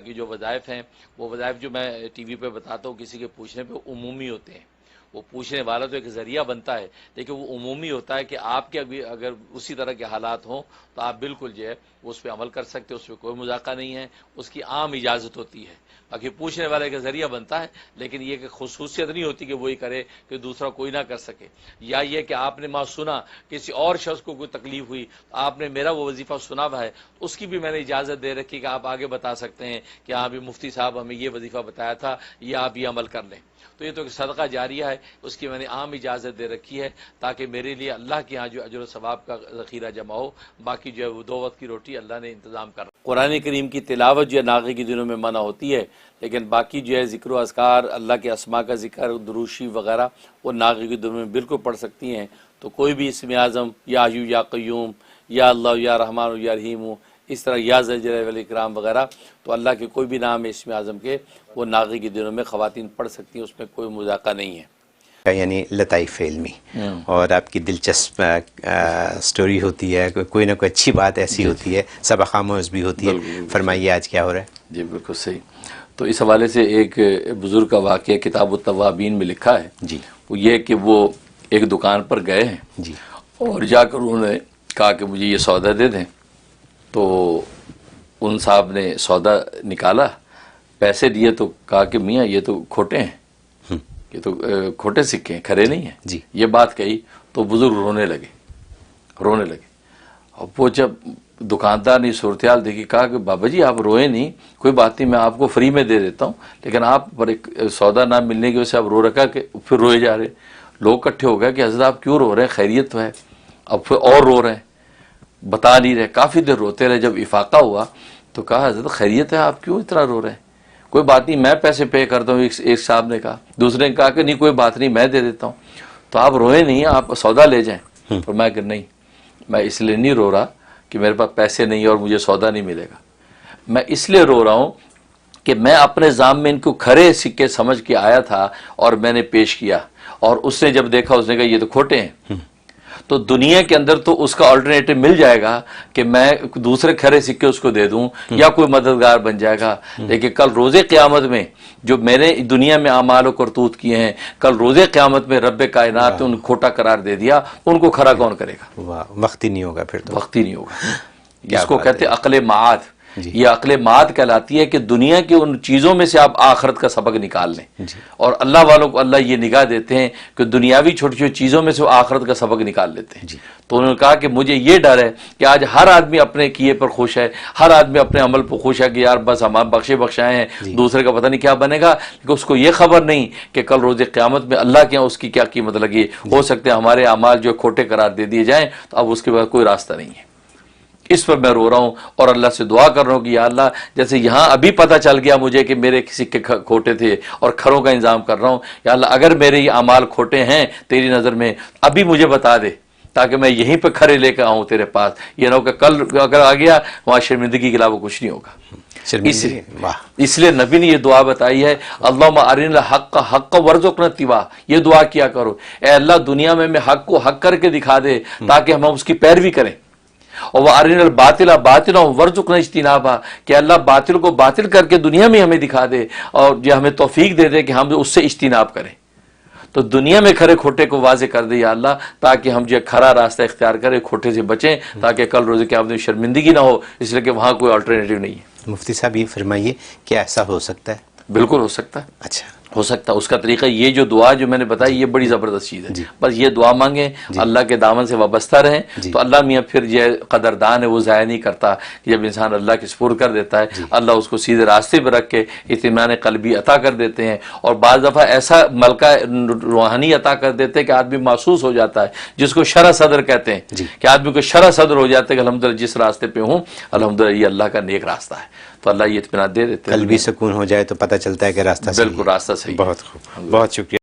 کی جو وظائف ہیں وہ وظائف جو میں ٹی وی پہ بتاتا ہوں کسی کے پوچھنے پہ عمومی ہوتے ہیں. وہ پوچھنے والا تو ایک ذریعہ بنتا ہے لیکن وہ عمومی ہوتا ہے کہ آپ کے اگر اسی طرح کے حالات ہوں تو آپ بالکل جو ہے اس پہ عمل کر سکتے، اس پہ کوئی مذاکرہ نہیں ہے، اس کی عام اجازت ہوتی ہے. باقی پوچھنے والے کا ذریعہ بنتا ہے لیکن یہ کہ خصوصیت نہیں ہوتی کہ وہی کرے کہ دوسرا کوئی نہ کر سکے. یا یہ کہ آپ نے سنا کسی اور شخص کو کوئی تکلیف ہوئی، آپ نے میرا وہ وظیفہ سنا ہوا ہے، اس کی بھی میں نے اجازت دے رکھی کہ آپ آگے بتا سکتے ہیں کہ ہاں بھی مفتی صاحب ہمیں یہ وظیفہ بتایا تھا، یہ آپ یہ عمل کر لیں. تو یہ تو ایک صدقہ جاریہ ہے، اس کی میں نے عام اجازت دے رکھی ہے تاکہ میرے لیے اللہ کے ہاں جو اجر و ثواب کا ذخیرہ جمع ہو. باقی جو ہے وہ 2 وقت کی روٹی اللہ نے انتظام کر. قرآن کریم کی تلاوت جو ہے ناغے کے دنوں میں منع ہوتی ہے، لیکن باقی جو ہے ذکر و اذکار، اللہ کے اسماء کا ذکر، دروشی وغیرہ وہ ناغے کے دنوں میں بالکل پڑھ سکتی ہیں. تو کوئی بھی اسم اعظم یا حیو یا قیوم یا اللہ یا رحمان یا رحیم، اس طرح یا ذل جلالہ والاکرام وغیرہ، تو اللہ کے کوئی بھی نام ہے اسم اعظم کے وہ ناغے کے دنوں میں خواتین پڑھ سکتی ہیں، اس میں کوئی مذاکرہ نہیں ہے. یعنی لطائف علمی اور آپ کی دلچسپ سٹوری ہوتی ہے، کوئی نہ کوئی اچھی بات ایسی ہوتی ہے، سبق آموز بھی ہوتی ہے. فرمائیے آج کیا ہو رہا ہے؟ جی بالکل صحیح. تو اس حوالے سے ایک بزرگ کا واقعہ کتاب التوابین میں لکھا ہے. جی. وہ یہ کہ وہ ایک دکان پر گئے ہیں جی اور جا کر انہوں نے کہا کہ مجھے یہ سودا دے دیں. تو ان صاحب نے سودا نکالا، پیسے دیے تو کہا کہ میاں یہ تو کھوٹے ہیں، یہ تو کھوٹے سکے ہیں، کھرے نہیں ہیں. جی. یہ بات کہی تو بزرگ رونے لگے. اور وہ جب دکاندار نے صورتحال دیکھی کہا کہ بابا جی آپ روئے نہیں، کوئی بات نہیں، میں آپ کو فری میں دے دیتا ہوں، لیکن آپ پر ایک سودا نہ ملنے کی وجہ سے آپ رو رکھا کہ پھر روئے جا رہے. لوگ اکٹھے ہو گئے کہ حضرت آپ کیوں رو رہے ہیں، خیریت تو ہے. اب پھر اور رو رہے ہیں، بتا نہیں رہے. کافی دیر روتے رہے. جب افاقہ ہوا تو کہا حضرت خیریت ہے، آپ کیوں اتنا رو رہے ہیں؟ کوئی بات نہیں، میں پیسے پے کرتا ہوں. ایک صاحب نے کہا. دوسرے نے کہا کہ نہیں کوئی بات نہیں، میں دے دیتا ہوں. تو آپ روئے نہیں، آپ سودا لے جائیں. فرمایا کہ نہیں، میں اس لیے نہیں رو رہا کہ میرے پاس پیسے نہیں اور مجھے سودا نہیں ملے گا. میں اس لیے رو رہا ہوں کہ میں اپنے ذام میں ان کو کھرے سکے سمجھ کے آیا تھا اور میں نے پیش کیا، اور اس نے جب دیکھا اس نے کہا یہ تو کھوٹے ہیں. تو دنیا کے اندر تو اس کا آلٹرنیٹو مل جائے گا کہ میں دوسرے کھرے سکے اس کو دے دوں یا کوئی مددگار بن جائے گا. لیکن کل روز قیامت میں جو میں نے دنیا میں اعمال و کرتوت کیے ہیں، کل روز قیامت میں رب کائنات نے ان کھوٹا قرار دے دیا، ان کو کھرا کون کرے گا؟ وقت ہی نہیں ہوگا پھر تو. وقت ہی نہیں ہوگا. جس کو کہتے ہیں عقل معاد. یہ عقل معاد کہلاتی ہے کہ دنیا کی ان چیزوں میں سے آپ آخرت کا سبق نکال لیں. اور اللہ والوں کو اللہ یہ نگاہ دیتے ہیں کہ دنیاوی چھوٹی چھوٹی چیزوں میں سے وہ آخرت کا سبق نکال لیتے ہیں. تو انہوں نے کہا کہ مجھے یہ ڈر ہے کہ آج ہر آدمی اپنے کیے پر خوش ہے، ہر آدمی اپنے عمل پر خوش ہے کہ یار بس ہم بخشائے ہیں، دوسرے کا پتہ نہیں کیا بنے گا. لیکن اس کو یہ خبر نہیں کہ کل روز قیامت میں اللہ کے یہاں اس کی کیا قیمت لگی. ہو سکتے ہیں ہمارے اعمال جو کھوٹے قرار دے دیے جائیں تو اب اس کے بعد کوئی راستہ نہیں ہے. اس پر میں رو رہا ہوں اور اللہ سے دعا کر رہا ہوں کہ یا اللہ جیسے یہاں ابھی پتہ چل گیا مجھے کہ میرے سکے کھوٹے تھے اور کھروں کا انتظام کر رہا ہوں، یا اللہ اگر میرے یہ اعمال کھوٹے ہیں تیری نظر میں ابھی مجھے بتا دے تاکہ میں یہیں پہ کھرے لے کے آؤں تیرے پاس. یہ نہ ہو کہ کل اگر آ گیا وہاں شرمندگی کے علاوہ کچھ نہیں ہوگا. اس لیے نبی نے یہ دعا بتائی ہے، اللہم ارنا الحق حقا وارزقنا اتباعہ. یہ دعا کیا کرو، اے اللہ دنیا میں حق کو حق کر کے دکھا دے تاکہ ہم اس کی پیروی کریں. اور وہ ارنا الباطل باطلا وارزقنا اجتنابہ، کہ اللہ باطل کو باطل کر کے دنیا میں ہمیں دکھا دے اور یہ ہمیں توفیق دے دے کہ ہم اس سے اجتناب کریں. تو دنیا میں کھرے کھوٹے کو واضح کر دے یا اللہ تاکہ ہم جو کھرا راستہ اختیار کریں، کھوٹے سے بچیں تاکہ کل روز قیامت میں شرمندگی نہ ہو، اس لیے کہ وہاں کوئی آلٹرنیٹو نہیں ہے. مفتی صاحب یہ فرمائیے کیا ایسا ہو سکتا ہے؟ بالکل ہو سکتا ہے. اچھا ہو سکتا ہے. اس کا طریقہ یہ جو دعا جو میں نے بتائی یہ بڑی زبردست چیز ہے. بس یہ دعا مانگیں، اللہ کے دامن سے وابستہ رہیں تو اللہ میاں پھر یہ قدردان ہے، وہ ضائع نہیں کرتا. جب انسان اللہ کے سپرد کر دیتا ہے اللہ اس کو سیدھے راستے پہ رکھ کے اطمینان قلبی عطا کر دیتے ہیں. اور بعض دفعہ ایسا ملکہ روحانی عطا کر دیتے ہیں کہ آدمی محسوس ہو جاتا ہے، جس کو شرح صدر کہتے ہیں، کہ آدمی کو شرح صدر ہو جاتا ہے کہ الحمدللہ جس راستے پہ ہوں الحمدللہ یہ اللہ کا نیک راستہ ہے. تو اللہ یہ اطمینان دے دیتے ہیں. قلبی سکون ہو جائے تو پتہ چلتا ہے کہ راستہ بالکل راستہ صحیح. بہت خوب، بہت شکریہ.